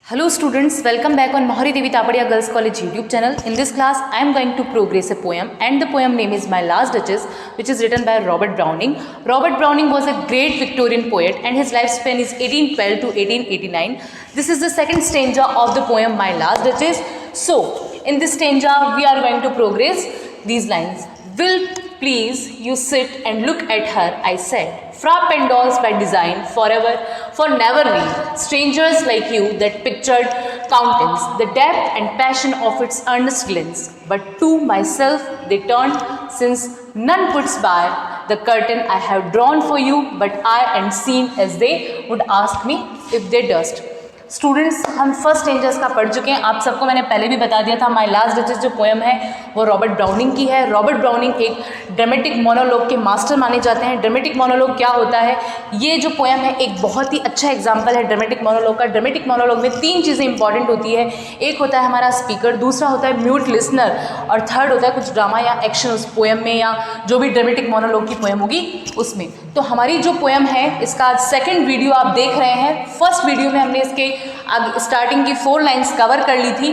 Hello students, welcome back on Mahari Devi Tapadia Girls College YouTube channel. In this class, I am going to progress a poem and the poem name is My Last Duchess, which is written by Robert Browning. Robert Browning was a great Victorian poet and his lifespan is 1812 to 1889. This is the second stanza of the poem My Last Duchess. So, in this stanza, we are going to progress these lines. Will please you sit and look at her, I said. Frappe and dolls by design, forever, for never leave. Strangers like you, that pictured countenance, the depth and passion of its earnest glance. But to myself they turned, since none puts by the curtain I have drawn for you, but I and seen as they would ask me if they durst. Students, हम first स्टेंजर्स का पढ़ चुके हैं. आप सबको मैंने पहले भी बता दिया था. माई लास्ट डचेस जो पोएम है वो रॉबर्ट ब्राउनिंग की है. रॉबर्ट ब्राउनिंग एक ड्रामेटिक मोनोलॉग के मास्टर माने जाते हैं. ड्रामेटिक मोनोलॉग क्या होता है? ये जो पोएम है एक बहुत ही अच्छा एग्जाम्पल है ड्रामेटिक मोनोलॉग का. ड्रामेटिक मोनोलॉग में तीन चीज़ें इंपॉर्टेंट होती है. एक होता है हमारा स्पीकर, दूसरा होता है म्यूट लिसनर, और थर्ड होता है कुछ ड्रामा या एक्शन उस पोएम में या जो भी ड्रामेटिक मोनोलॉग की पोएम होगी उसमें. तो हमारी जो पोएम है इसका सेकेंड वीडियो आप देख रहे हैं. फर्स्ट वीडियो में हमने इसके स्टार्टिंग की 4 लाइन्स कवर कर ली थी.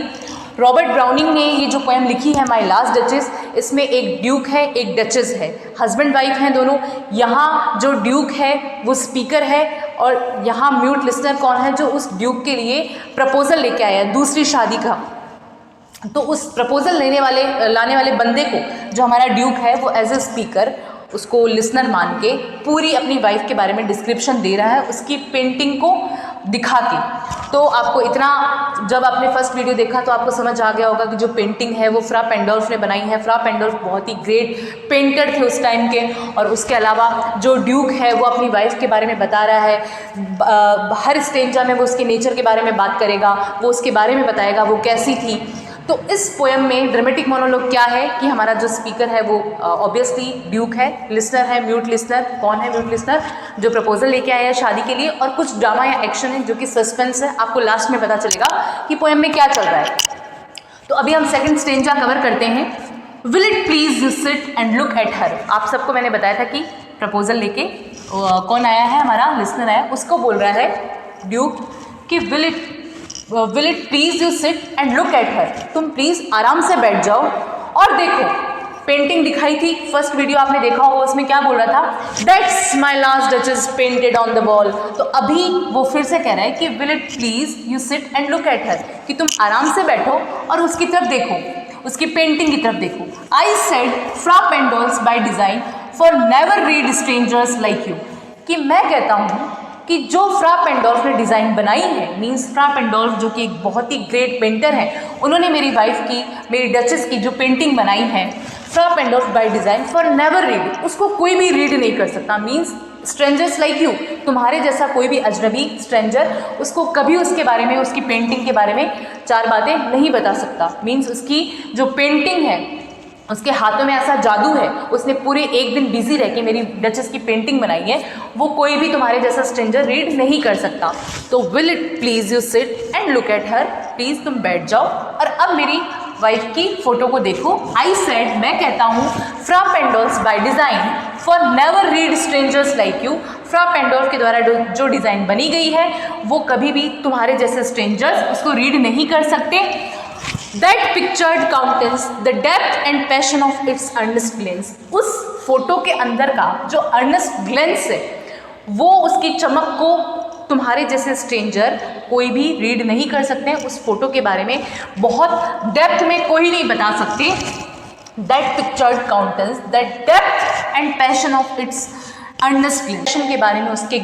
रॉबर्ट ब्राउनिंग ने ये जो पोएम लिखी है माई लास्ट डचेस, इसमें एक ड्यूक है, एक डचेस है, हस्बैंड वाइफ हैं दोनों. यहाँ जो ड्यूक है वो स्पीकर है और यहाँ म्यूट लिसनर कौन है? जो उस ड्यूक के लिए प्रपोजल लेके आया है दूसरी शादी का. तो उस प्रपोजल लाने वाले बंदे को जो हमारा ड्यूक है वो एज ए स्पीकर उसको लिसनर मान के पूरी अपनी वाइफ के बारे में डिस्क्रिप्शन दे रहा है उसकी पेंटिंग को दिखा के. तो आपको इतना, जब आपने फर्स्ट वीडियो देखा तो आपको समझ आ गया होगा कि जो पेंटिंग है वो फ्रा पेंडोल्फ ने बनाई है. फ्रा पेंडोल्फ बहुत ही ग्रेट पेंटर थे उस टाइम के. और उसके अलावा जो ड्यूक है वो अपनी वाइफ के बारे में बता रहा है. हर स्टेंजा में वो उसके नेचर के बारे में बात करेगा, वो उसके बारे में बताएगा वो कैसी थी. तो इस पोएम में ड्रामेटिक मोनोलॉग क्या है कि हमारा जो स्पीकर है वो ऑब्वियसली ड्यूक है, लिसनर है म्यूट लिसनर. कौन है म्यूट लिसनर? जो प्रपोजल लेके आया है शादी के लिए. और कुछ ड्रामा या एक्शन है जो कि सस्पेंस है. आपको लास्ट में पता चलेगा कि पोएम में क्या चल रहा है. तो अभी हम सेकंड स्टेंजा कवर करते हैं. Will it please you sit and look at her. आप सबको मैंने बताया था कि प्रपोजल लेके कौन आया है? हमारा लिसनर आया. उसको बोल रहा है ड्यूक कि will it please you sit and look at her. तुम प्लीज़ आराम से बैठ जाओ और देखो. पेंटिंग दिखाई थी, फर्स्ट वीडियो आपने देखा होगा, उसमें क्या बोल रहा था? That's my last duchess painted on the wall. तो अभी वो फिर से कह रहा है कि will it please you sit and look at her, कि तुम आराम से बैठो और उसकी तरफ देखो, उसकी पेंटिंग की तरफ देखो. I said Fra Pandolf by design for never read strangers like you. कि मैं कहता हूँ कि जो फ्रा पेंडोल्फ ने डिज़ाइन बनाई है, मीन्स फ्रा पेंडोल्फ जो कि एक बहुत ही ग्रेट पेंटर हैं, उन्होंने मेरी वाइफ की, मेरी डचेस की जो पेंटिंग बनाई है Fra Pandolf by design for never read, उसको कोई भी रीड नहीं कर सकता. मीन्स स्ट्रेंजर्स लाइक यू, तुम्हारे जैसा कोई भी अजनबी स्ट्रेंजर उसको कभी उसके बारे में, उसकी पेंटिंग के बारे में 4 बातें नहीं बता सकता. मीन्स उसकी जो पेंटिंग है, उसके हाथों में ऐसा जादू है, उसने पूरे एक दिन बिजी रह के मेरी डचेस की पेंटिंग बनाई है, वो कोई भी तुम्हारे जैसा स्ट्रेंजर रीड नहीं कर सकता. तो will it please you sit and look at her, please तुम बैठ जाओ और अब मेरी वाइफ की फ़ोटो को देखो. आई सेड, मैं कहता हूँ, Fra Pandolf by design for never read strangers like you. Fra Pandolf के द्वारा जो डिज़ाइन बनी गई है वो कभी भी तुम्हारे जैसे स्ट्रेंजर्स उसको रीड नहीं कर सकते. That pictured countenance, the depth and passion of its earnest glance. उस फोटो के अंदर का जो earnest glance है वो उसकी चमक को तुम्हारे जैसे स्ट्रेंजर कोई भी रीड नहीं कर सकते. उस फोटो के बारे में बहुत डेप्थ में कोई नहीं बता सकते. That pictured countenance, the depth and passion of its earnest glimpse के बारे में, उसके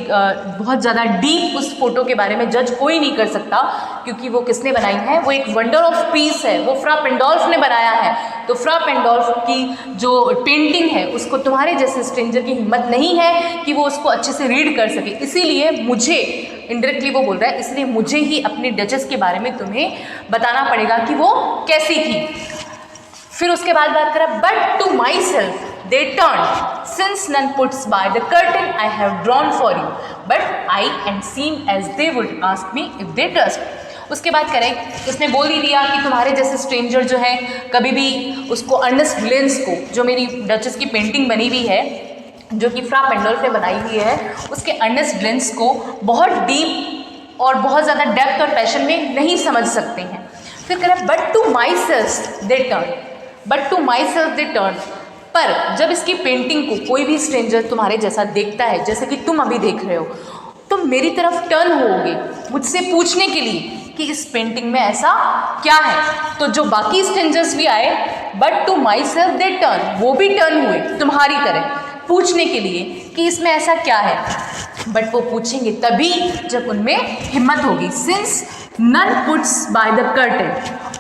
बहुत ज़्यादा डीप उस फोटो के बारे में जज कोई नहीं कर सकता, क्योंकि वो किसने बनाई है? वो एक वंडर ऑफ पीस है, वो फ्रा पेंडोल्फ ने बनाया है. तो फ्रा पेंडोल्फ की जो पेंटिंग है उसको तुम्हारे जैसे स्ट्रेंजर की हिम्मत नहीं है कि वो उसको अच्छे से रीड कर सके. इसीलिए मुझे, इनडायरेक्टली वो बोल रहा है, इसलिए मुझे ही अपनी डचेस के बारे में तुम्हें बताना पड़ेगा कि वो कैसी थी. फिर उसके बाद बात करा, but to myself they turned, since none puts by the curtain I have drawn for you, but I and seem as they would ask me if they trust. उसके बाद करें, उसने बोल ही दिया कि तुम्हारे जैसे स्ट्रेंजर जो है कभी भी उसको अर्नेस्ट ग्लेंस को, जो मेरी डचेस की पेंटिंग बनी हुई है जो कि फ्रा पेंडोल्फ ने बनाई हुई है, उसके अर्नेस्ट ग्लेंस को बहुत डीप और बहुत ज़्यादा डेप्थ और पैशन में नहीं समझ सकते हैं। फिर कह रहा है but to myself they turn, but to myself they turn. पर जब इसकी पेंटिंग को कोई भी स्ट्रेंजर तुम्हारे जैसा देखता है, जैसे कि तुम अभी देख रहे हो, तुम मेरी तरफ टर्न होगे मुझसे पूछने के लिए कि इस पेंटिंग में ऐसा क्या है। तो जो बाकी स्ट्रेंजर्स भी आए, but to myself they turn, वो भी टर्न हुए तुम्हारी तरह पूछने के लिए कि इसमें ऐसा क्या है। बट वो पूछेंगे तभी जब उनमें हिम्मत होगी। Since none puts by the curtain,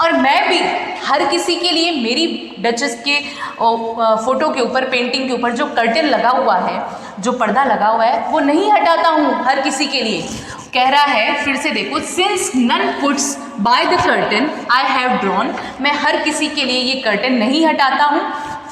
और मैं भी हर किसी के लिए मेरी डचेस के फोटो के ऊपर, पेंटिंग के ऊपर जो कर्टन लगा हुआ है, जो पर्दा लगा हुआ है, वो नहीं हटाता हूँ हर किसी के लिए। कह रहा है, फिर से देखो, since none puts by the curtain I have drawn, मैं हर किसी के लिए ये कर्टन नहीं हटाता हूँ।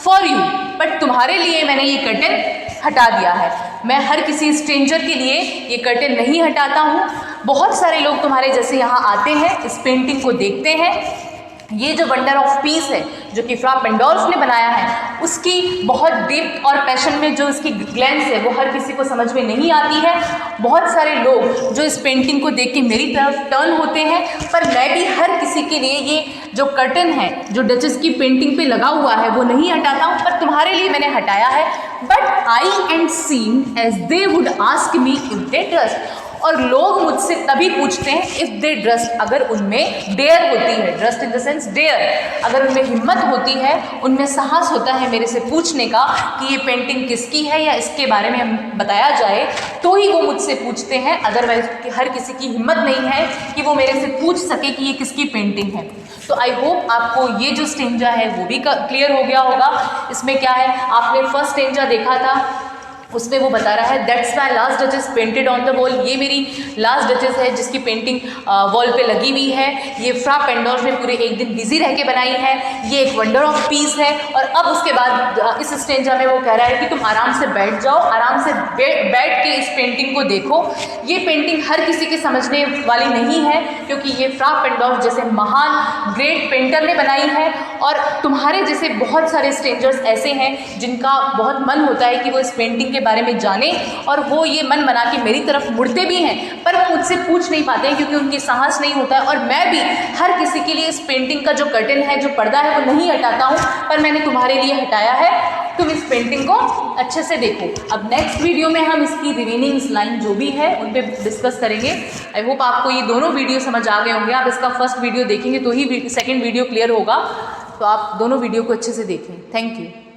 फॉर यू, बट तुम्हारे लिए मैंने ये कर्टन हटा दिया है। मैं हर किसी स्ट्रेंजर के लिए ये कर्टन नहीं हटाता हूँ। बहुत सारे लोग तुम्हारे जैसे यहाँ आते हैं, इस पेंटिंग को देखते हैं। ये जो वंडर ऑफ पीस है जो कि फ्रा पेंडोल्फ ने बनाया है, उसकी बहुत डीप और पैशन में जो इसकी ग्लैंस है वो हर किसी को समझ में नहीं आती है। बहुत सारे लोग जो इस पेंटिंग को देख के मेरी तरफ टर्न होते हैं, पर मैं भी हर किसी के लिए ये जो कर्टन है जो डचेस की पेंटिंग पे लगा हुआ है वो नहीं हटाता हूँ, पर तुम्हारे लिए मैंने हटाया है। But I and seen as they would ask me if they trust, और लोग मुझसे तभी पूछते हैं इफ़ दे ट्रस्ट, अगर उनमें डेयर होती है, trust in the sense dare, अगर उनमें हिम्मत होती है, उनमें साहस होता है मेरे से पूछने का कि ये पेंटिंग किसकी है या इसके बारे में बताया जाए, तो ही वो मुझसे पूछते हैं। अदरवाइज हर किसी की हिम्मत नहीं है कि वो मेरे से पूछ सके कि ये किसकी पेंटिंग है। तो आई होप आपको ये जो स्टेंजा है वो भी क्लियर हो गया होगा। इसमें क्या है, आपने फर्स्ट स्टेंजा देखा था, उसमें वो बता रहा है that's my last duchess painted on the wall, ये मेरी लास्ट डचेस है जिसकी पेंटिंग वॉल पे लगी हुई है। ये फ्रा पेंडोल्फ ने पूरे एक दिन बिजी रह के बनाई है। ये एक वंडर ऑफ पीस है। और अब उसके बाद इस स्टेंजा में वो कह रहा है कि तुम आराम से बैठ जाओ, आराम से बैठ के इस पेंटिंग को देखो। ये पेंटिंग हर किसी के समझने वाली नहीं है, क्योंकि ये फ्रा पेंडोल्फ जैसे महान ग्रेट पेंटर ने बनाई है। और तुम्हारे जैसे बहुत सारे स्ट्रेंजर्स ऐसे हैं जिनका बहुत मन होता है कि वो इस पेंटिंग के बारे में जाने, और वो ये मन बना के मेरी तरफ मुड़ते भी हैं, पर वो मुझसे पूछ नहीं पाते हैं क्योंकि उनकी साहस नहीं होता है। और मैं भी हर किसी के लिए इस पेंटिंग का जो कर्टन है, जो पर्दा है, वो नहीं हटाता हूँ, पर मैंने तुम्हारे लिए हटाया है। तुम इस पेंटिंग को अच्छे से देखो। अब नेक्स्ट वीडियो में हम इसकी रिमेनिंग लाइन जो भी है उन पे डिस्कस करेंगे। आई होप आपको ये दोनों वीडियो समझ आ गए होंगे। आप इसका फर्स्ट वीडियो देखेंगे तो ही सेकंड वीडियो क्लियर होगा, तो आप दोनों वीडियो को अच्छे से देखें। Thank you.